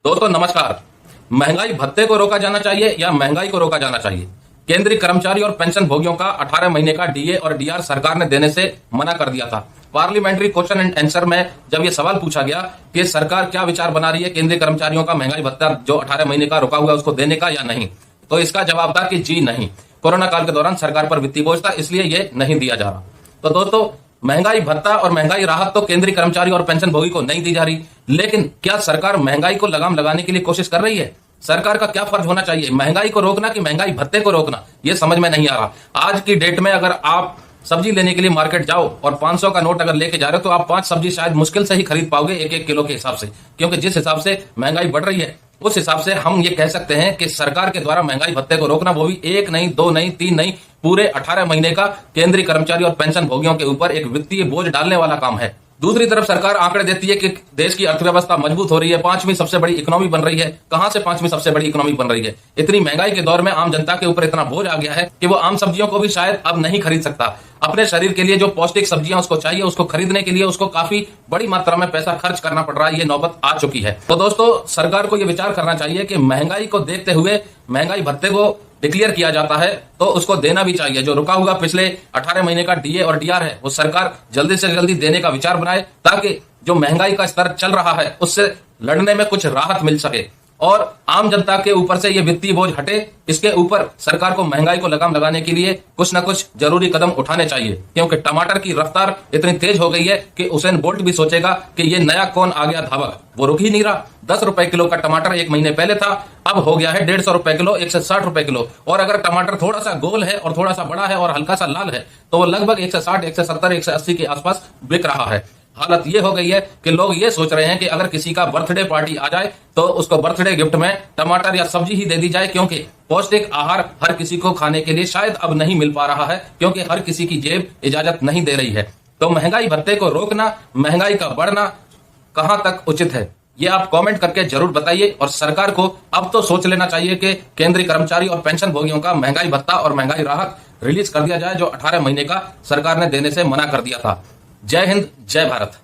दोस्तों नमस्कार। महंगाई भत्ते को रोका जाना चाहिए या महंगाई को रोका जाना चाहिए? केंद्रीय कर्मचारी और पेंशन भोगियों का 18 महीने का डीए और डीआर सरकार ने देने से मना कर दिया था। पार्लियामेंट्री क्वेश्चन एंड आंसर में जब यह सवाल पूछा गया कि सरकार क्या विचार बना रही है केंद्रीय कर्मचारियों का महंगाई भत्ता जो 18 महीने का रुका हुआ है उसको देने का या नहीं, तो इसका जवाब था कि जी नहीं। कोरोना काल के दौरान सरकार पर वित्तीय बोझ था, इसलिए ये नहीं दिया जा रहा। तो दोस्तों महंगाई भत्ता और महंगाई राहत तो केंद्रीय कर्मचारी और पेंशन भोगी को नहीं दी जा रही, लेकिन क्या सरकार महंगाई को लगाम लगाने के लिए कोशिश कर रही है? सरकार का क्या फर्ज होना चाहिए, महंगाई को रोकना कि महंगाई भत्ते को रोकना? ये समझ में नहीं आ रहा। आज की डेट में अगर आप सब्जी लेने के लिए मार्केट जाओ और 500 का नोट अगर लेके जा रहे हो तो आप 5 सब्जी शायद मुश्किल से ही खरीद पाओगे 1-1 किलो के हिसाब से, क्योंकि जिस हिसाब से महंगाई बढ़ रही है उस हिसाब से हम ये कह सकते हैं कि सरकार के द्वारा महंगाई भत्ते को रोकना, वो भी 1 नहीं, 2 नहीं, 3 नहीं, पूरे 18 महीने का केंद्रीय कर्मचारी और पेंशन भोगियों के ऊपर एक वित्तीय बोझ डालने वाला काम है। दूसरी तरफ सरकार आंकड़े देती है कि देश की अर्थव्यवस्था मजबूत हो रही है, 5वीं सबसे बड़ी इकोनॉमी बन रही है। कहां से 5वीं सबसे बड़ी इकोनॉमी बन रही है? इतनी महंगाई के दौर में आम जनता के ऊपर इतना बोझ आ गया है कि वो आम सब्जियों को भी शायद अब नहीं खरीद सकता। अपने शरीर के लिए जो पौष्टिक सब्जियां उसको चाहिए, उसको खरीदने के लिए उसको काफी बड़ी मात्रा में पैसा खर्च करना पड़ रहा है। ये नौबत आ चुकी है। तो दोस्तों सरकार को यह विचार करना चाहिए कि महंगाई को देखते हुए महंगाई भत्ते को डिक्लेयर किया जाता है तो उसको देना भी चाहिए। जो रुका हुआ पिछले 18 महीने का डीए और डीआर है वो सरकार जल्दी से जल्दी देने का विचार बनाए, ताकि जो महंगाई का स्तर चल रहा है उससे लड़ने में कुछ राहत मिल सके और आम जनता के ऊपर से ये वित्तीय बोझ हटे। इसके ऊपर सरकार को महंगाई को लगाम लगाने के लिए कुछ न कुछ जरूरी कदम उठाने चाहिए, क्योंकि टमाटर की रफ्तार इतनी तेज हो गई है कि उसेन बोल्ट भी सोचेगा कि ये नया कौन आ गया धावक, वो रुक ही नहीं रहा। 10 रुपए किलो का टमाटर 1 महीने पहले था, अब हो गया है 150 रुपए किलो, 160 रुपए किलो। और अगर टमाटर थोड़ा सा गोल है और थोड़ा सा बड़ा है और हल्का सा लाल है तो वो लगभग 160, 170, 180 के आसपास बिक रहा है। हालत ये हो गई है कि लोग ये सोच रहे हैं कि अगर किसी का बर्थडे पार्टी आ जाए तो उसको बर्थडे गिफ्ट में टमाटर या सब्जी ही दे दी जाए, क्योंकि पौष्टिक आहार हर किसी को खाने के लिए शायद अब नहीं मिल पा रहा है, क्योंकि हर किसी की जेब इजाजत नहीं दे रही है। तो महंगाई भत्ते को रोकना, महंगाई का बढ़ना कहां तक उचित है, ये आप कमेंट करके जरूर बताइए। और सरकार को अब तो सोच लेना चाहिए कि केंद्रीय कर्मचारी और पेंशन भोगियों का महंगाई भत्ता और महंगाई राहत रिलीज कर दिया जाए, जो 18 महीने का सरकार ने देने से मना कर दिया था। जय हिंद, जय भारत।